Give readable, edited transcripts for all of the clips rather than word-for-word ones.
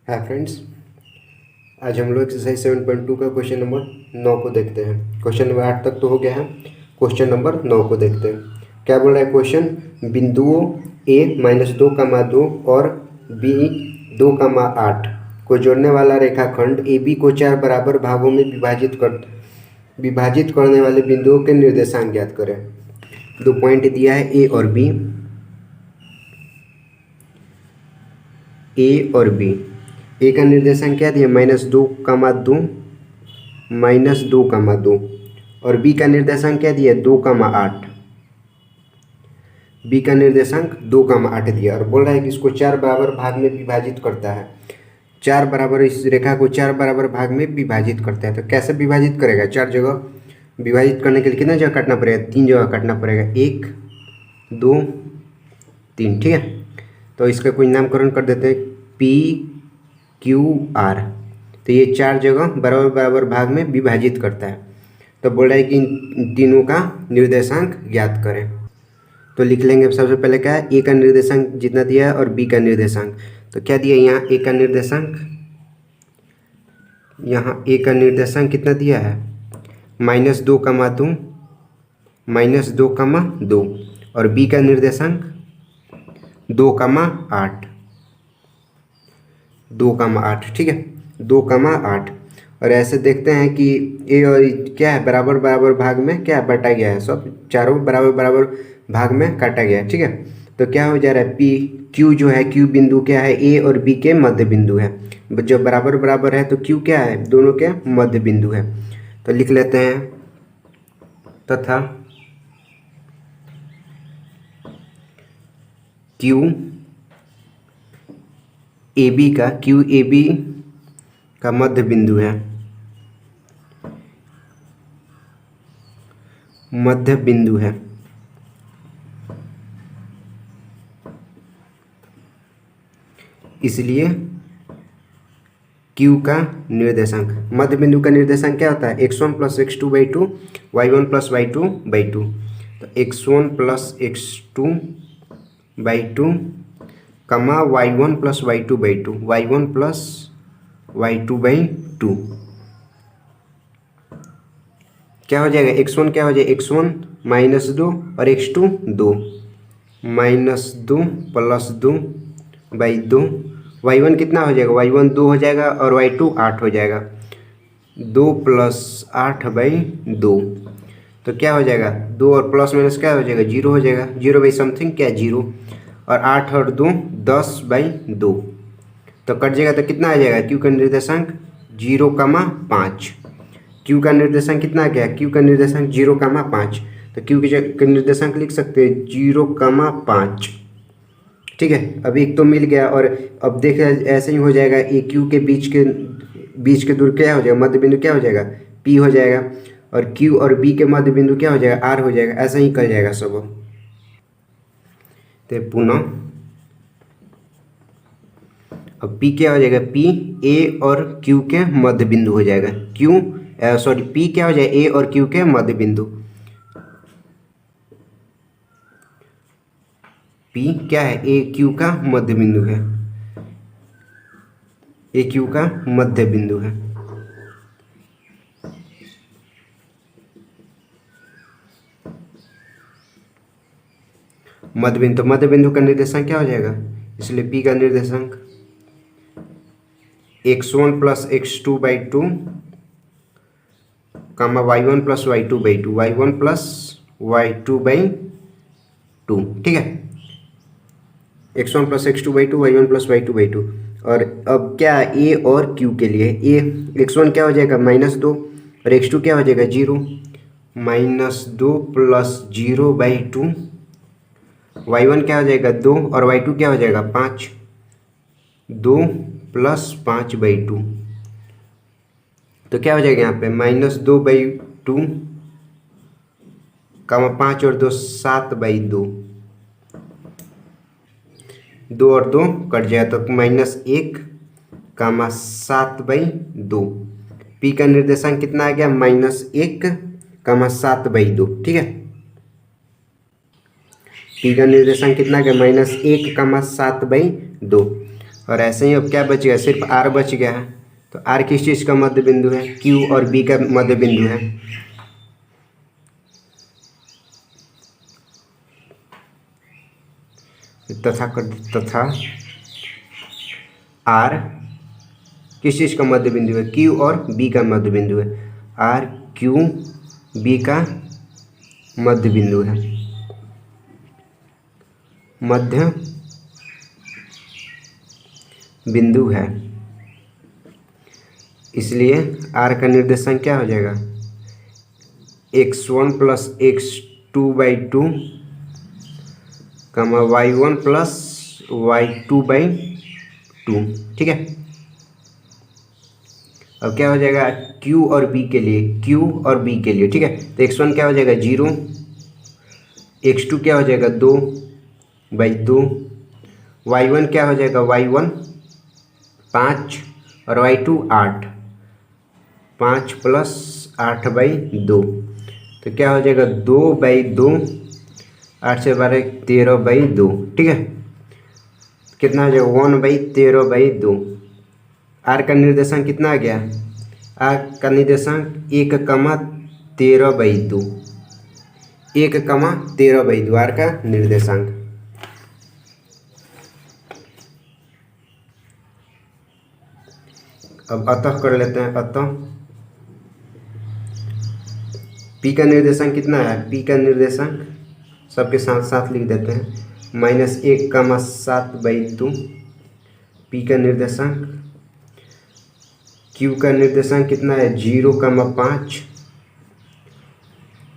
Hi friends, आज हम लोग एक्सरसाइज 7.2 का क्वेश्चन नंबर 9 को देखते हैं। क्वेश्चन नंबर 8 तक तो हो गया है। क्वेश्चन नंबर 9 को देखते हैं। क्या बोल रहा है क्वेश्चन? बिंदुओं a -2, 2 और b 2, 8 को जोड़ने वाला रेखाखंड AB को 4 बराबर भागों में विभाजित करने वाले बिंदुओं के निर्देशांक ज्ञात करें। 2 पॉइंट दिया है A और B। ए का निर्देशांक क्या दिया? -2, 2, और बी का निर्देशांक क्या दिया? 2, 8। बी का निर्देशांक 2, 8 दिया और बोल रहा है कि इसको 4 बराबर भाग में विभाजित करता है। 4 बराबर, इस रेखा को 4 बराबर भाग में विभाजित करता है। तो कैसे विभाजित करेगा? 4 जगह विभाजित करने के लिए कितना जगह काटना पड़ेगा? 3 जगह काटना पड़ेगा। 1, 2, 3। ठीक है, तो इसका कोई नामकरण कर देते हैं PQR। तो ये 4 जगह बराबर बराबर भाग में विभाजित करता है। तो बोल रहा है कि इन तीनों का निर्देशांक ज्ञात करें। तो लिख लेंगे सबसे पहले क्या है? ए का निर्देशांक जितना दिया है और बी का निर्देशांक। तो क्या दिया यहाँ? ए का निर्देशांक, यहाँ ए का निर्देशांक कितना दिया है? -2, 2, और बी का निर्देशांक 2, 8। ठीक है, 2, 8। और ऐसे देखते हैं कि ए और क्या है? बराबर बराबर भाग में क्या है? बांटा गया है। सब चारों बराबर बराबर भाग में काटा गया है। ठीक है, तो क्या हो जा रहा है? क्यू जो है, क्यू बिंदु क्या है? ए और बी के मध्य बिंदु है। जब बराबर बराबर है तो क्यू क्या है? दोनों के मध्य बिंदु है। तो लिख लेते हैं तथा क्यू ए बी का मध्य बिंदु है। इसलिए Q का निर्देशांक, मध्य बिंदु का निर्देशांक क्या होता है? x1 + x2/2, y1 + y2/2। तो x1 + x2/2, y1 + y2/2। क्या हो जाएगा? x1 क्या हो जाएगा? x1 -2 और x2 2, -2 + 2/2। y1 कितना हो जाएगा? y1 2 हो जाएगा और y2 8 हो जाएगा। 2 + 8/2। तो क्या हो जाएगा? 2 और प्लस माइनस क्या हो जाएगा? 0 हो जाएगा। 0/समथिंग क्या? 0। और 8 और 2 10/2। तो कट जाएगा तो कितना आ जाएगा? क्यू का निर्देशांक 0, 5। क्यू का निर्देशांक कितना आ गया? क्यू का निर्देशांक 0, 5। तो क्यू के निर्देशांक लिख सकते हैं 0, 5। ठीक है, अब एक तो मिल गया। और अब देखिए ऐसे ही हो जाएगा। ए क्यू के बीच के दूर क्या हो जाएगा? मध्य बिंदु क्या हो जाएगा? P हो जाएगा। और Q और B के मध्य बिंदु क्या हो जाएगा? R हो जाएगा। ऐसा ही कर जाएगा सब। तो पुनः अब P क्या हो जाएगा? P A और Q के मध्य बिंदु हो जाएगा। P क्या हो जाएगा? A और Q के मध्य बिंदु। P क्या है? A Q का मध्य बिंदु है। A Q का मध्य बिंदु है। मध्य बिंदु का निर्देशांक क्या हो जाएगा? इसलिए P का निर्देशांक x1 + x2/2, y1 + y2/2, y1 + y2/2। ठीक है, x1 + x2/2, y1 + y2/2। और अब क्या? A और Q के लिए x1 क्या हो जाएगा? -2 और x2 क्या हो जाएगा? 0। -2 + 0/2। y1 क्या हो जाएगा? 2 और y2 क्या हो जाएगा? 5। 2 + 5/2। तो क्या हो जाएगा यहाँ पे? -2/2, 5 और 2 7/2। 2 और 2 कट जाएगा तो -1, 7/2। P का निर्देशांक कितना आ गया? -1, 7/2। ठीक है, P का निर्देशांक कितना आ गया? -1, 7/2। और ऐसे ही अब क्या बच गया, सिर्फ आर बच गया है। तो आर किस चीज़ का मध्य बिंदु है, क्यू और बी का मध्य बिंदु है। तथा आर किस चीज़ का मध्य बिंदु है, क्यू और बी का मध्य बिंदु है। आर क्यू बी का मध्य बिंदु है, मध्य बिंदु है। इसलिए आर का निर्देशांक क्या हो जाएगा, x1 प्लस x2/2 कमा y1 प्लस y2/2। ठीक है। अब क्या हो जाएगा q और b के लिए, ठीक है। तो x1 क्या हो जाएगा 0, x2 क्या हो जाएगा 2/2, y1 क्या हो जाएगा y1 5 और y2 8, 5 प्लस 8/2। तो क्या हो जाएगा 2/2, 8 से 12 13/2। ठीक है। कितना हो जाएगा 1/13/2। आर का निर्देशांक कितना आ गया, आर का निर्देशांक 1,13/2, 1,13/2 आर का निर्देशांक। अब अतः कर लेते हैं। अतः पी का निर्देशांक कितना है, पी का निर्देशांक सबके साथ साथ लिख देते हैं, -1,7/2 पी का निर्देशांक। क्यू का निर्देशांक कितना है 0,5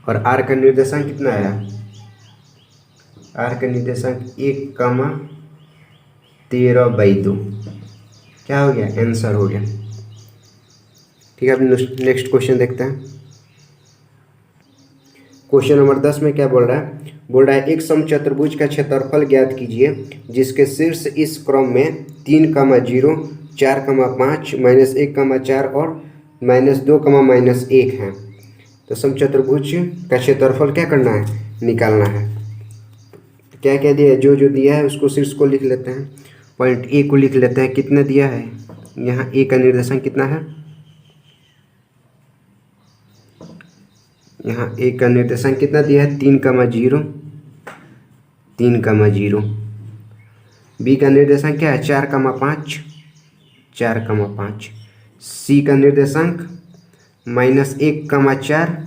और आर का निर्देशांक कितना है, आर का निर्देशांक 1,13/2। क्या हो गया, आंसर हो गया। ठीक है। अब नेक्स्ट क्वेश्चन देखते हैं। क्वेश्चन नंबर 10 में क्या बोल रहा है, एक समचतुर्भुज का क्षेत्रफल ज्ञात कीजिए जिसके शीर्ष इस क्रम में 3, 0, 4, 5, -1, 4 और -2, -1 है। तो समचतुर्भुज का क्षेत्रफल क्या करना है, निकालना है। तो क्या क्या दिया है, जो जो दिया है उसको शीर्ष को लिख लेते हैं। पॉइंट ए को लिख लेते हैं, कितना दिया है, यहाँ ए का निर्देशांक कितना है, यहाँ ए का निर्देशांक कितना दिया है 3, 0, 3, 0। बी का निर्देशांक क्या है 4, 5, 4, 5। सी का निर्देशांक -1, 4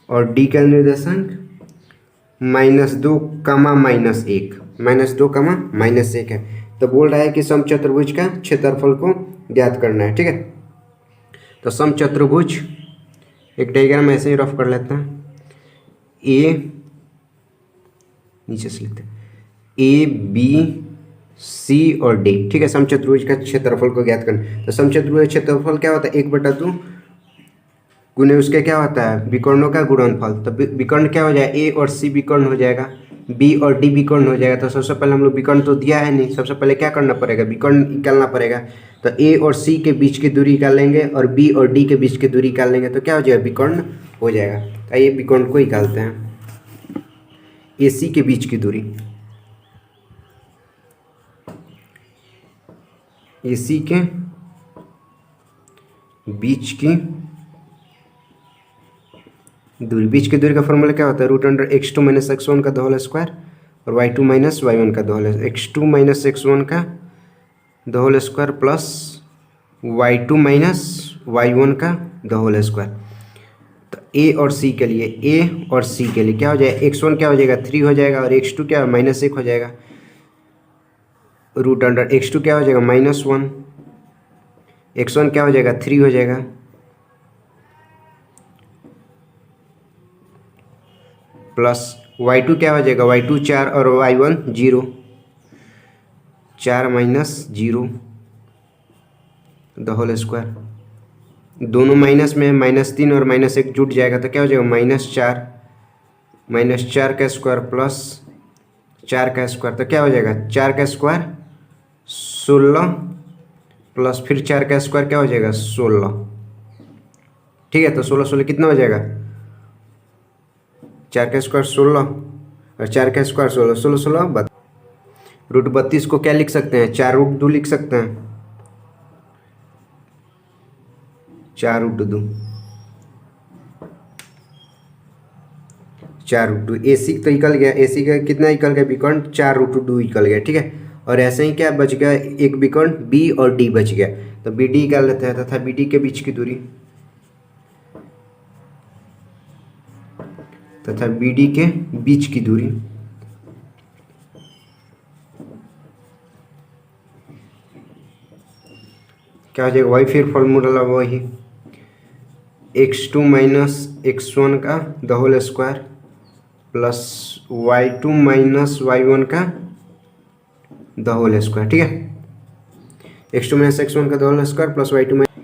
और डी का निर्देशांक -2, -1 है। तो बोल रहा है कि समचतुर्भुज का क्षेत्रफल को ज्ञात करना है। ठीक है। तो समचतुर्भुज एक डायग्राम ऐसे ही रफ कर लेते हैं। ए नीचे से लिखते हैं, ए बी सी और डी। ठीक है। समचतुर्भुज का क्षेत्रफल को ज्ञात करना। तो समचतुर्भुज क्षेत्रफल क्या होता है, 1/2 गुने उसके क्या होता है विकर्णों का गुणनफल। तो विकर्ण क्या हो जाएगा, ए और सी विकर्ण हो जाएगा, बी और डी विकर्ण हो जाएगा। तो सबसे पहले हम लोग विकर्ण तो दिया है नहीं, सबसे पहले क्या करना पड़ेगा, विकर्ण निकालना पड़ेगा। तो ए और सी के बीच की दूरी निकाल लेंगे और बी और डी के बीच की दूरी निकाल लेंगे, तो क्या हो जाएगा, विकर्ण हो जाएगा। तो आइए विकर्ण को निकालते हैं। ए सी के बीच की दूरी, ए सी के बीच की दूरी, बीच की दूरी का फॉर्मूला क्या होता है, √x2 - x1 का होल स्क्वायर और y2 - y1 का होल, x2 - x1 का whole square plus y2 - y1 का होल स्क्वायर। तो ए और सी के लिए, ए और सी के लिए क्या हो जाएगा, x1 क्या हो जाएगा 3 हो जाएगा और x2 क्या -1 हो जाएगा। √x2 क्या हो जाएगा -1, x1 क्या हो जाएगा 3 हो जाएगा प्लस y2 क्या हो जाएगा, y2 4 और y1 0, 4 - 0 होल स्क्वायर। दोनों माइनस में -3 और -1 जुट जाएगा तो क्या हो जाएगा -4 का स्क्वायर प्लस 4 का स्क्वायर। तो क्या हो जाएगा 4 का स्क्वायर 16 प्लस फिर 4 का स्क्वायर क्या हो जाएगा 16। ठीक है। तो 16 16 कितना हो जाएगा, 4 का स्क्वायर 16 और 4 का स्क्वायर 16, 16 16 √32 को क्या लिख सकते हैं, 4√2 लिख सकते हैं, 4√2, 4√2। AC तो निकल गया, AC का कितना निकल गया विकर्ण, 4√2 निकल गया, ठीक है। और ऐसे ही क्या बच गया, एक विकर्ण B और D बच गया, तो BD निकाल लेते हैं, तथा BD के बीच की दूरी, तथा BD के बीच की दूरी क्या हो जाएगा, वही फिर फॉर्मूला वही x2 माइनस x1 का the whole square plus y2 minus y1 का द होल स्क्वायर, ठीक है। x2 माइनस x1 का the whole square plus y2 minus,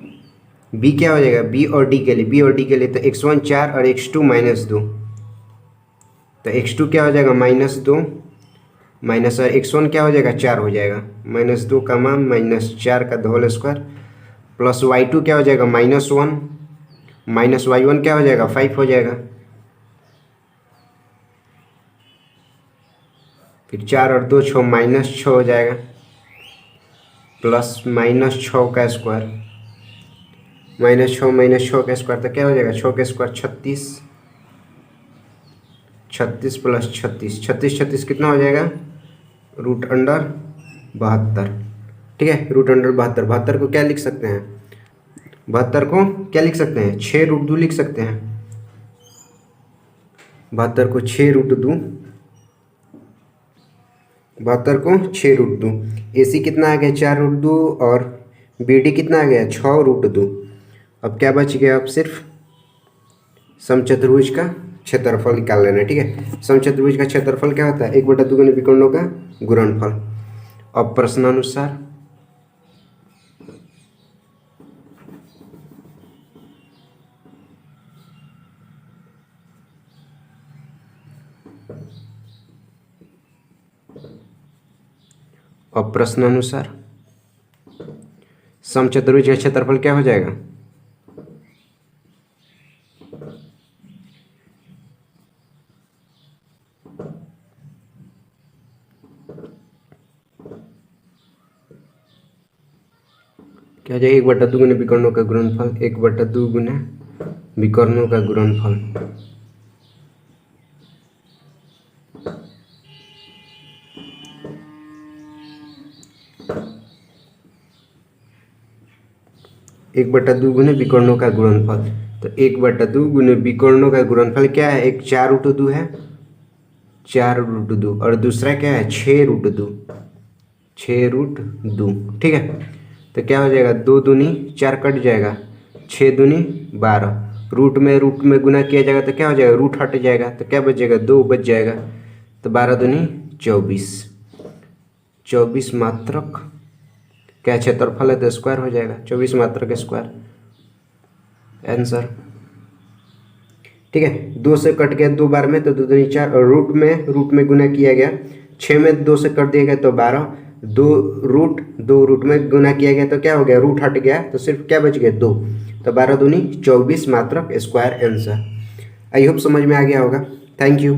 b क्या हो जाएगा, b और d के लिए, b और d के लिए तो x1 4 और x2 -2, तो x2 क्या हो जाएगा -2 माइनस, और x1 क्या हो जाएगा 4 हो जाएगा, -2 का मान -4 का the whole square plus y2 क्या हो जाएगा -1 माइनस y1 क्या हो जाएगा 5 हो जाएगा, फिर 4 और 2 6 -6 हो जाएगा प्लस -6 का स्क्वायर, -6 का स्क्वायर तो क्या हो जाएगा, 6 का स्क्वायर 36, 36 प्लस 36, 36 कितना हो जाएगा, √72, ठीक है। √72, 72 को क्या लिख सकते हैं, 72 को क्या लिख सकते हैं, 6√2 लिख सकते हैं, 72 को 6√2, 72 को 6√2, AC कितना आ गया 4√2 और BD कितना आ गया 6√2। अब क्या बच गया, अब सिर्फ समचतुर्भुज का क्षेत्रफल निकाल लेना है, ठीक है। समचतुर्भुज का क्षेत्रफल क्या होता है, 1/2 गुने विकर्णों का गुणनफल। अब प्रश्नानुसार समचतुर्भुज का क्षेत्रफल क्या हो जाएगा, क्या हो जाएगा, 1/2 गुने विकर्णों का गुणनफल, 1/2 गुने विकर्णों का गुणनफल, एक बटा दो गुने विकर्णों का गुणनफल, तो 1/2 गुने विकर्णों का गुणनफल क्या है, एक 4√2 है, 4√2 और दूसरा क्या है 6√2, 6√2, ठीक है। तो क्या हो जाएगा, 2 दूनी 4 कट जाएगा, 6 दूनी 12, रूट में गुना किया जाएगा तो क्या हो जाएगा, रूट हट जाएगा तो क्या बचेगा, 2 बच जाएगा, तो 12 दूनी 24, 24 मात्रक क्या क्षेत्रफल है तो स्क्वायर हो जाएगा, 24 मात्रक स्क्वायर आंसर, ठीक है। 2 से कट गया 2 बार में तो 2 दूनी 4, और रूट में गुना किया गया, 6 में 2 से कट दिया गया तो 12, 2 रूट में गुना किया गया तो क्या हो गया, रूट हट गया तो सिर्फ क्या बच गया 2, तो 12 दूनी 24 मात्रक स्क्वायर आंसर। आई होप समझ में आ गया होगा। Thank you.